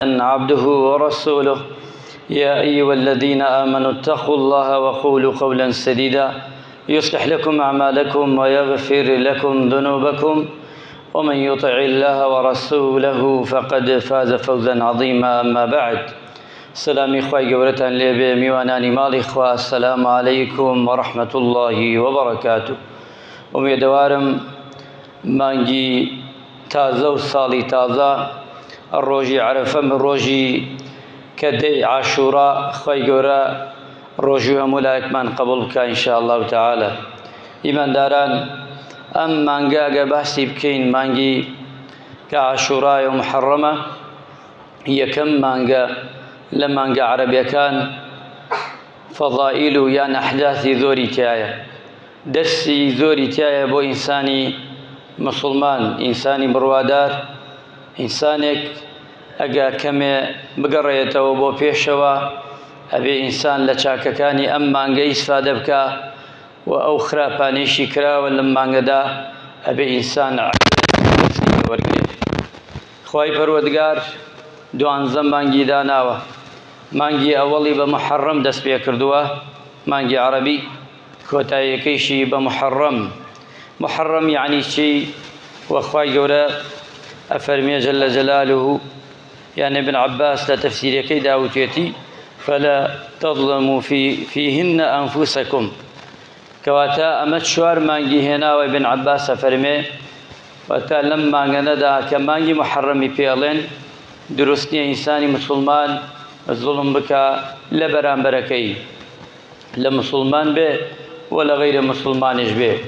عبده ورسوله يا أيها الذين آمنوا اتقوا الله وقولوا قولا سديدا يصلح لكم أعمالكم ويغفر لكم ذنوبكم ومن يطع الله ورسوله فقد فاز فوزا عظيما. أما بعد، سلامي خوای گەورەتان لێبێ میوانانی ماڵی خوا. السلام عليكم ورحمة الله وبركاته. ومێدەوارم مانگی تازە و ساڵی تازە ڕۆژی عەرەفە من ڕۆژی کە دەی عاشوورا خوای گەورە ڕۆژی هەموو لایەکمان قبوڵ بکە ئینشاء الله تعالى. ئیمانداران، ئەم مانگە ئەگەر باسی بکەین مانگی کە عاشوورایە و محەڕەمە، یەکەم مانگە لە مانگە عەرەبیەکان فەضائیل و یان ئەحداثی زۆری تایە، دەرسی زۆری تایە بۆ ئینسانی مسلمان، ئینسانی بڕوادار. ئینسانێک ئەگە کەمێ بگەڕێتەوە بۆ پێشەوە ئەبێ ئینسان لە چاکەکانی ئەم مانگەی ئیسفادە بکە و ئەو خراپانەیشی کراوە لەم مانگەدا ئەبێ ئینسان وەرگێت. خوای پەروەردگار 12 مانگی داناوە. مانگی ئەوەڵی بە محەڕەم دەست پێ کردووە، مانگی عەرەبی کۆتاییەکەیشی بە محەڕەم. محەڕەم یعنی چی؟ وەخوای گەورە أفرمي جل جلاله يعني ابن عباس لا تفسير كي داوتيتي فلا تظلموا فيهن أنفسكم. كواتا أمت شوار مانجي هنا وابن عباس أفرمي واتا لما ندا كمانجي محرمي بيالين درستني إنساني مسلمان الظلم بك لبران بركي لمسلمان به ولا غير مسلمان به.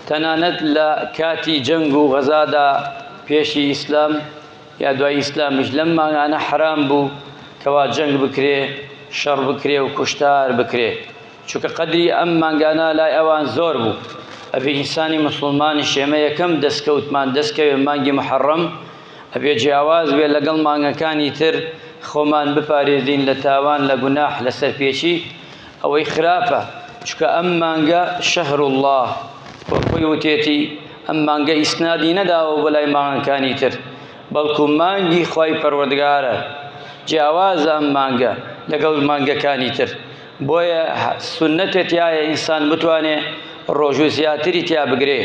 تنانت لا كاتي جنگو غزادا پێشی ئیسلام یا دوای ئیسلامیش لەم مانگانە حرام بوو کەوا جەنگ بکرێ، شەڕ بکرێ و کوشتار بکرێ، چونکە قەدری ئەم مانگانە لای ئەوان زۆر بوو. ئەبێ ئینسانی مسلمانی شێمە یەکەم دەستکەوتمان دەستکەوێ مانگی محەڕەم، ئەبێ جیاواز بێ لەگەڵ مانگەکانی تر، خۆمان بپارێزین لە تاوان، لە گوناح، لە سەرپێچی. ئەوەی خراپە، چونکە ئەم مانگە شەهر الله وەکوی وتێتی ئەم مانگە ئیسنادی نەداوە بەلای مانگەکانی تر، بەڵکو مانگی خوای پەروەردگارە، جیاوازە ئەم مانگە لەگەڵ مانگەکانی تر. بۆیە سونەتێ تایە ئینسان بتوانێ ڕۆژ و زیاتری تیا بگرێ،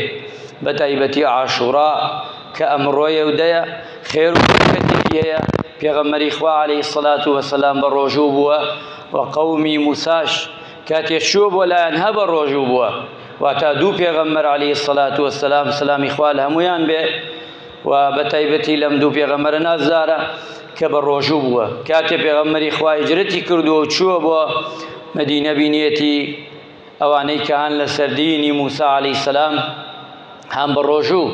بە تایبەتی عاشوورا کە ئەمڕۆیە و دەیە خێر و بەرەکەتێکی هەیە. پێغەمبەری خوا عەلەیهی سەڵات وەسەلام بە ڕۆژوو بووە و قەومی موساش کاتێ چووە بۆ لایەن هە بە ڕۆژوو بووە، واتا دوو پێغەمبەر عەلەیهی سەڵات وەسەلام سەلامی خوا لە هەموویان بێ و بە تایبەتی لەم دوو پێغەمبەرە نازدارە کە بە ڕۆژوو بووە. کاتێ پێغەمبەری خوا هیجرەتی کردووە و چووە بۆ مەدینە بینیەتی ئەوانەی کە هەن لەسەر دینی موسا عەلەیهی سەلام هەم بە ڕۆژوو،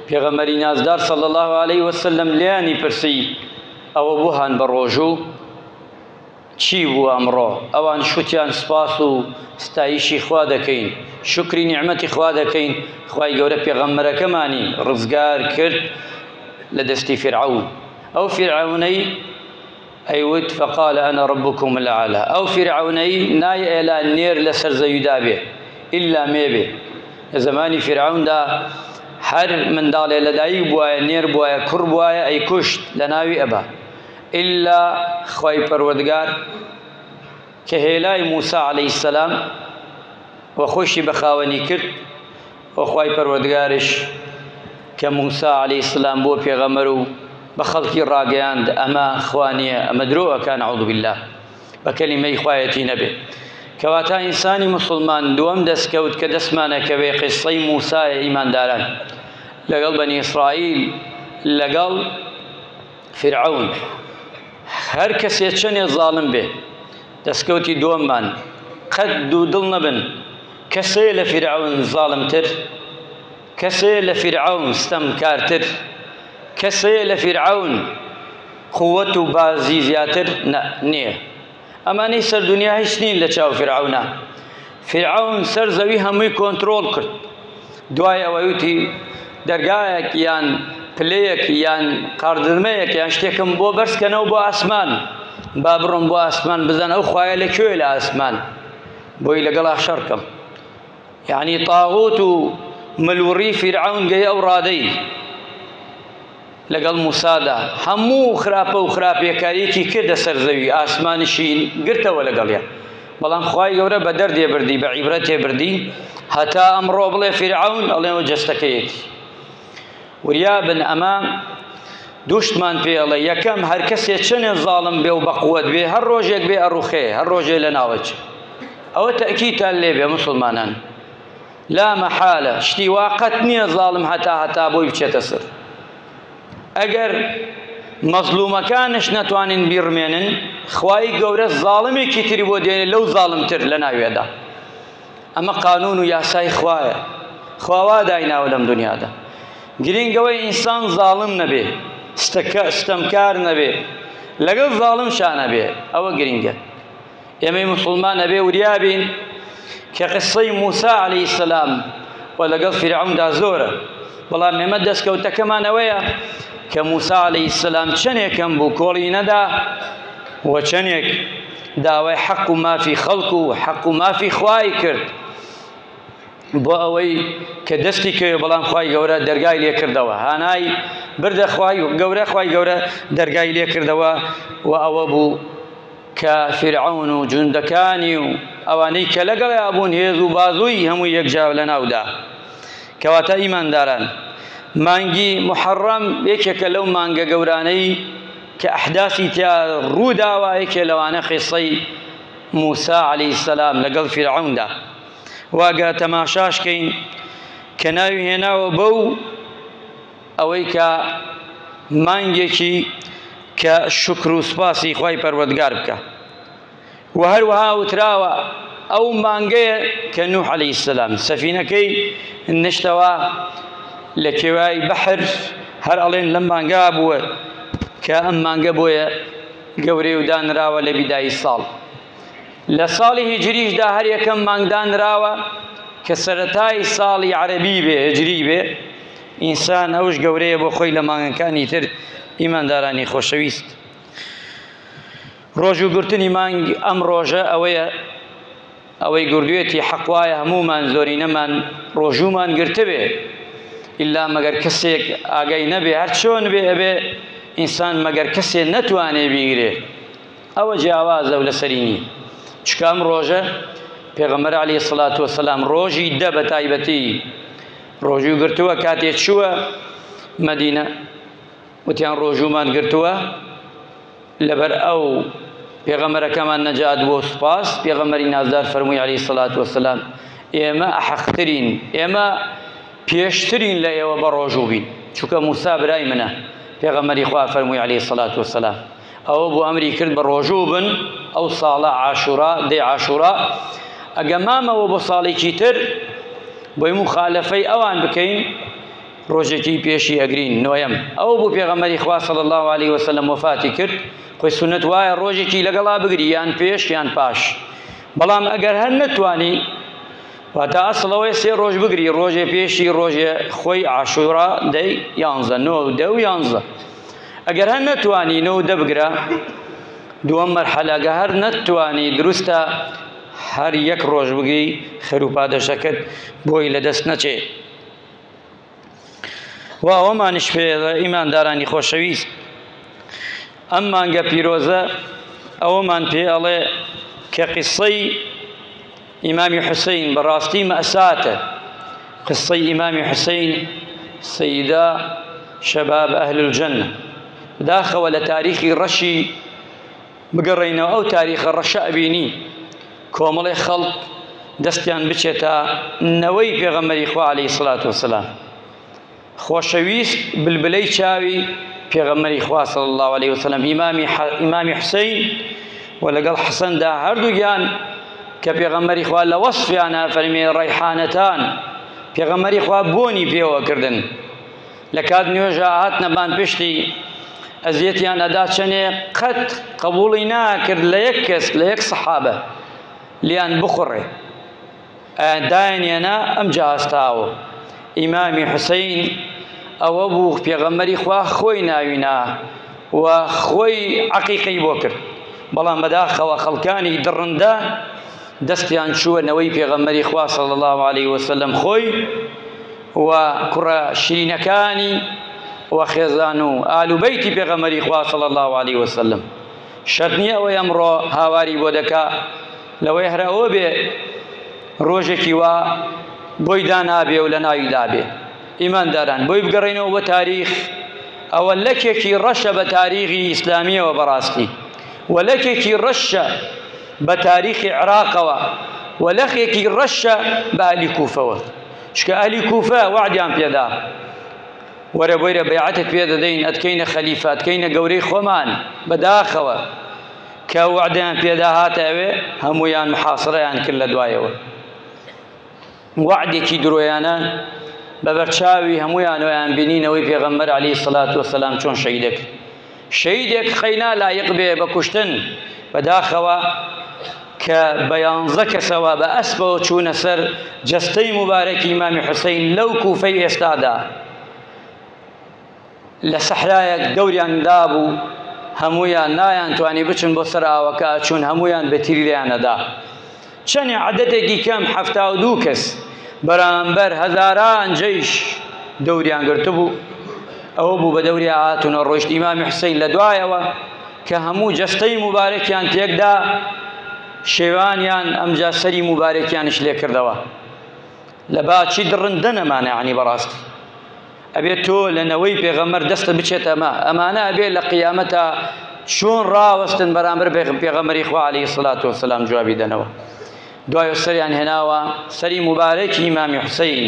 پێغەمبەری نازدار صلی الله عەلەیه وسلم لیانی پرسی ئەوە بوو هەن بە ڕۆژوو چی بوو ئەمڕۆ؟ ئەوان شوتیان سپاس و ستایشی خوا دەکەین، شکری نیعمەتی خوا دەکەین. خوای گەورە پێغەمبەرەکەمانی ڕزگار کرد لە دەستی فرعون. ئەو فرعونەی ئەیوت فقال أنا ربكم الأعلى. ئەو فرعونەی نایئێلا نێر لەسەر زەویدا بێ ئیلا مێبێ. لە زمانی فرعوندا هەر منداڵێ لەدایک بووایە، نێر بووایە، کوڕ بووایە، ئەی کوشت لە ناوی ئەبا ئیلا خوای پەروەردگار کە هێلای موسا عەلەیهی سەلام و خۆشی بە خاوەنی کرد، و خوای پەروەردگارش کە موسا عەلەیهی سەلام بۆ پێغەمبەر و بە خەڵکی ڕاگەیاند ئەمە خوا نییە، ئەمە درۆەکە، نەعوذ بالله، بە کەلیمەی خوایەتی نەبێ. کەواتە ئینسانی مسلمان دووەم دەستکەوت کە دەستمانەکەوێ قیسەی موسایە ئیمانداران لەگەڵ بەنی ئیسرائیل، لەگەڵ فرعون. هەر کەسێ چەندێ زاڵم بێ، دەستکەوتی دووەممان قەت دوودڵ نەبن. کەسێ لە فرعون زاڵمتر، کەسێ لە فرعون ستەمکارتر، کەسێ لە فرعون قووەت و بازی زیاتر نییە. ئەمانەی سەر دنیا هیچ نین لە چاو فرعونە. فرعون سەر زەوی هەمووی کۆنتڕۆڵ کرد، دوای ئەوەی وتی دەرگایەک یان پلەیەک یان قاردرمەیەک یان شتێکم بۆ بەرزکەنەوە بۆ ئاسمان، با بڕۆم بۆ ئاسمان بزان ئەو خوایە لەکوێ لە ئاسمان، بۆی لەگەڵا شەڕکەم. یعنی تاغوت و ملوڕی فرعون گەی ئەو ڕادەی لەگەڵ موسادا هەموو خراپە و خراپێکاریەکی کردە سەر زەوی ئاسمانیشی گرتەوە لەگەڵیان بەڵام خوای گەورە بە دەردێ بردی بە عیبرەتێ بردی هەتا ئەمڕۆ بڵێ فیرعەون ئەڵێەوە جەستەکەیەتی وریابن ئەمە دووشتمان پێڵێ یەکەم هەر کەسێ چەنێ زاڵم بێ و بەقووەت بێ هەر ڕۆژێک بێ ئەڕوخێ هەر ڕۆژێ لە ناوەچ ئەوە تەئکیدتان لێ بێ مسلمانان لا مەحالە شتی واقەت نییە زاڵم هەتا بۆی بچێتە سەر ئەگەر مەزلومەکانش نەتوانین بیڕمێنن خوای گەورە زاڵمێکی تری بۆ دێنێ لەو زاڵمتر لە ناوێدا ئەمە قانون و یاسای خوایە خوا وا دایناوە لەم دنیادا گرنگەوەی ئینسان زاڵم نەبێ ستەمکار نەبێ لەگەڵ زاڵم شانە بێ ئەوە گرنگە ئێمەی موسڵمان ئەبێ وریابین کە قسەی موسا عەلەیهی سەلام و لەگەڵ فیرعەوندا زۆرە بەڵام ئێمە دەستکەوتەکەمان ئەوەیە کە موسا عەلەیهی سەلام چەندێکم بوو کۆڵی نەدا و چەندێک داوای حەق و مافی خەڵک و حەق و مافی خوای کرد بۆ ئەوەی کە دەستی کرد بەڵام خوای گەورە دەرگای لێ کردەوە هانای بردە خوای گەورە دەرگای لێ کردەوە و ئەوە بوو کە فیرعەون و جوندەکانی و ئەوانەی کە لەگەڵیا بوون هێز و بازووی هەموو یەکجا لە ناودا کەواتە ئیمانداران مانگی محەڕەم یەکێکە لەو مانگە گەورانەی کە ئەحداثی تیا ڕووداوە یەکێ لەوانە قیسەی موسا عەلەیهی سەلام لەگەڵ فیرعەوندا واگە تەماشاشکەین کە ناوی هێناوە بەو ئەوەی کە مانگێکی کە شکر و سپاسی خوای پەروەردگار بکە و هەروەها وتراوە ئەو مانگەیە کە نوح عەلەیهی سەلام سەفینەکەی نشتەوە لە کێوای بەحر هەر ئەڵێن لەم مانگا بووە کە ئەم مانگە بۆیە گەورەی و دانراوە لە بیدایی ساڵ لە ساڵی هیجریشدا هەر یەکەم مانگدانراوە کە سەرەتای ساڵی عەرەبی بێ هجری بێ ئینسان ئەوش گەورەیە بۆ خۆی لە مانگەکانی تر ئیماندارانی خۆشەویست ڕۆژ و گرتنی مانگ ئەم ڕۆژە ئەوەیە ئەوەی گردوێتی حەقوایە هەمومان زۆرینەمان ڕۆژوومان گرتە بێ ئیلا مەگەر کەسێک ئاگای نەبێ هەر چۆن بێ ئەبێ ئینسان مەگەر کەسێ نەتوانێ بیگرێ ئەوە جیاوازە و لەسەری نییە چکە ئەم ڕۆژە پێغەمبەر عەلەیهی سەڵات وەسەلام ڕۆژی دە بە تایبەتی ڕۆژوو گرتووە کاتێک چووە مەدینە وتیان ڕۆژوومان گرتووە لەبەر ئەو پێغەمبەرەکەمان نەجات بۆ سوپاس پێغەمبەری نازدار فەرمووی عەلەیهی سەڵات وەسەلام ئێمە ئەحەقترین ئێمە پێشترین لە ئێوە بە ڕۆژوو بین چونکە موسا برای منە پێغەمبەری خوا فەرمووی عەلەیهی سەڵات وەسەلام ئەوە بۆ ئەمری کرد بە ڕۆژوو بن ئەو ساڵە عاشورا دەی عاشورا ئەگەمامەوە بۆ ساڵێکی تر بۆی مخالەفەی ئەوان بکەین ڕۆژێکی پێشی ئەگرین نۆیەم ئەو بوو پێغەمبەری خوا صلی الله علیه وسلم وفاتی کرد خۆی سونەت وایە ڕۆژێکی لەگەڵا بگری یان پێش یان پاش بەڵام ئەگەر هەر نەتوانی واتە ئەسڵەوەی سێ ڕۆژ بگری ڕۆژێ پێشی ڕۆژێ خۆی عاشورا دەی یانزە نۆ و دە و یانزە ئەگەر هەر نەتوانی نۆ و دە بگرە دووەم مەرحەلە ئەگە هەر نەتوانی دروستە هەر یەک ڕۆژ بگری خەر و پادەشەکەت بۆی لەدەست نەچێ و ئەوەمانش پێڵە ئیماندارانی خۆشەویست ئەم مانگە پیرۆزە ئەوەمان پێ ئەڵێ کە قیسەی ئیمامی حوسەین بەڕاستی مەئساتە قسەی ئیمامی حوسەین سەیدا شەباب ئەهل الجەنە بداخەوە لە تاریخی ڕەشی بگەڕێینەوە ئەو تاریخە ڕەشە ئەبینی کۆمەڵی خەڵک دەستیان بچێتە نەوەی پێغەمبەری خوا عەلەیهی سەڵات وەسەلام خۆشەویست بلبلەی چاوی پێغەمبەری خوا صلی الله علیه وسلم ئیمامی حوسەین و لەگەڵ حەسەندا هەردووگیان کە پێغەمبەری خوا لە وەسفیانە فەرمێ ڕەیحانەتان پێغەمبەری خوا بۆنی پێوە کردن لە کات نوێژە هاتنەبان پشتی ئەزیەتیان ئەدا چەنێ قەت قبوڵی ناکرد لە یەک کەس لە یەک سەحابە لیان بخوڕێ داینێنە ئەم جاهستاوە ئیمامی حوسەین ئەوە بوو پێغەمبەری خوا خۆی ناوینا و خۆی عەقیقەی بۆ کرد بەڵام بەداخەوە خەڵکانی دڕندە دەستیان چووە نەوەی پێغەمبەری خوا صلی الله علیه وسلم خۆی و کوڕە شیرینەکانی وخێزان و ئال و بەیتی پێغەمبەری خوا صلی الله عليه وسلم شەرت نییە ئەوەی ئەمڕۆ هاواری بۆ دەکا لەوەی هەر ئەوە بێ ڕۆژێکی وا بۆی دانابێ و لە ناوی دابێ ئیمانداران بۆی بگەڕێنەوە بۆ تاریخ ئەوە لەکێکی ڕەشە بە تاریخی ئیسلامیەوە بەڕاستی وەلەکێکی ڕەشە بە تاریخی عێراقەوە وەلەکێکی ڕەشە بە ئەلی کوفەوە چکە ئەلی کوفە وعدیان پێدا وەرە بۆیرە بەیعەتت پێ دەدەین ئەتکەینە خەلیفە ئەتکەینە گەورەی خۆمان بەداخەوە کە وعدیان پێدا هاتە ئەوێ هەموویان محاصرەیان کرد لە دوایەوە وعدێکی درۆیانە بە بەرچاوی هەموویانەوەیان بینینەوەی پێغەمبەر عەلەیهی سەڵات وەسەلام چۆن شەهیدە کرد شەهیدێک خەینا لایق بێ بە کوشتن بەداخەوە کە بە 11 کەسەوە بە ئەسپەوە چوونە سەر جەستەی مبارەکی ئیمامی حوسەین لەو کوفەی ئێستادا لە سەحرایەک دەوریان دابوو هەموویان نایانتوانی بچن بۆ سەر ئاوەکە چون هەموویان بە تیری لێیانەدا چەندی عەدەدێکی کەم 72 کەس بەرامبەر هەزاران جەیش دەوریان گرتبوو ئەوە بوو بە دەوری هاتونە ڕۆیشت ئیمامی حوسەین لە دوایەوە کە هەموو جەستەی مبارەکیان تێکدا شێوانیان ئەمجا سەری مبارەکیانش لێ کردەوە لە باچی دڕندە نەمانە یعنی بەڕاستی ئەبێت تۆ لەنەوەی پێغەمبەر دەستە بچێت ئەمانە ئەبێت لە قیامەتە چۆن ڕاوەستن بەرامبەر پێغەمبەری خوا عەلەیهی سەڵات وەسەلام جوابی دەنەوە دوایە سەریان هێناوە سەری مبارەکی ئیمامی حوسەین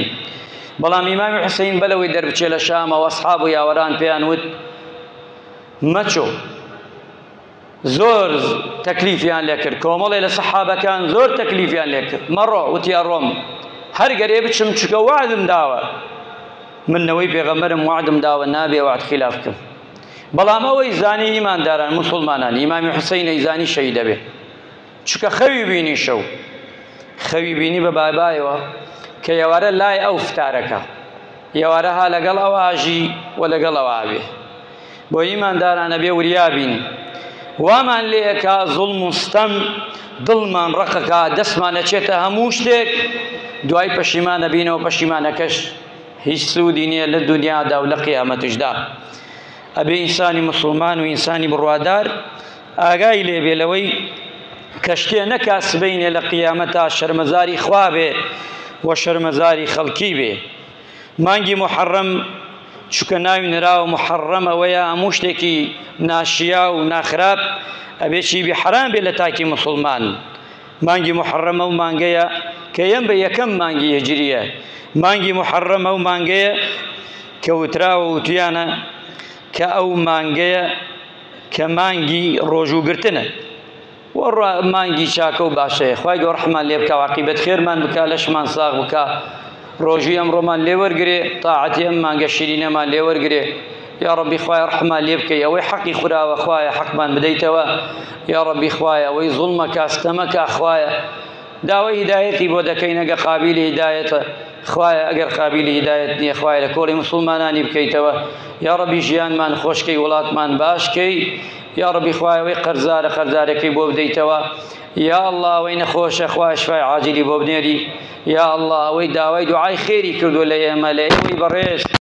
بەڵام ئیمامی حوسەین بەلەوەی دەربچێ لە شامەوە ئەسحاب و یاوەران پێیان وت مەچۆ زۆر تەکلیفیان لێ کرد کۆمەڵێ لە سەحابەکان زۆر تەکلیفیان لێ کرد مەڕۆ وتیان ڕۆم هەر گەرێ بچم چکە وعدم داوە منەوەی پێغەمبەرم وعدم داوە نابێ وعد خلاف بکەم بەڵام ئەوەی زانی ئیمانداران مسلمانان ئیمامی حوسەینەی زانی شەهید دەبێ چکە خەوی بینی شەو خەوی بینی بە بابایەوە کە ئێوارە لای ئەو فتارەکە ئێوارە ها لەگەڵ ئەو ئاژی و لەگەڵ ئەوە بێ بۆ ئیماندارانە بێ وریابین وامان لێەکە زوڵم و ستەم دڵمان ڕقەکە دەستمان نەچێتە هەموو شتێک دوای پەشیمانە بینەوە پەشیمانەکەش هیچ سوودی نییە لە دنیادا و لە قیامەتشدا ئەبێ ئینسانی مسلمان و ئینسانی بڕوادار ئاگای لێبێ لەوەی کە شتێ نەکا سبەینێ لە قیامەتا شەرمەزاری خوا بێ و شەرمەزاری خەڵکی بێ مانگی محەڕەم چونکە ناوی نراوە محەڕەمەوەیە هەموو شتێکی ناشیا و ناخراب ئەبێ چی بێ حەرام بێ لە تاکی مسلمان مانگی محەڕەمە و مانگەیە کە یەم بە یەکەم مانگی هجریە مانگی محەڕەمە و مانگەیە کە وتراوە وتیانە کە ئەو مانگەیە کە مانگی ڕۆژوگرتنە مانگی چاکە و باشەیە خوای گەورە ڕەحمان لێ بکە عاقیبەت خێرمان بکە لەشمان ساغ بکە ڕۆژی ئەمڕۆمان لێ وەرگرێ تاعەتی ئەم مانگە شیرینەمان لێ وەرگرێ یا ڕەبی خوای ڕەحمان لێ بکەی ئەوەی حەقی خوراوە خوایە حەقمان بدەیتەوە یا ڕەبی خوایە ئەوەی زوڵمەکە ستەمەکە خوایە داوای هیدایەتی بۆ دەکەین ئەگە قابیلی هیدایەتە خوایە ئەگەر قابیلی هیدایەت نییە خوایە لە کۆڵی مسلمانانی بکەیتەوە یا ڕەبی ژیانمان خۆشکەی وڵاتمان باشکەی یا ڕەبی خوایە ئەوەی قەرزارە قەرزارەکەی بۆ بدەیتەوە یا الله ئەوەی نەخۆشە خوای شفای عاجلی بۆ بنێری یا الله ئەوەی داوای دوعای خێری کردو لە ئێمە لە ئێوەی بەڕێز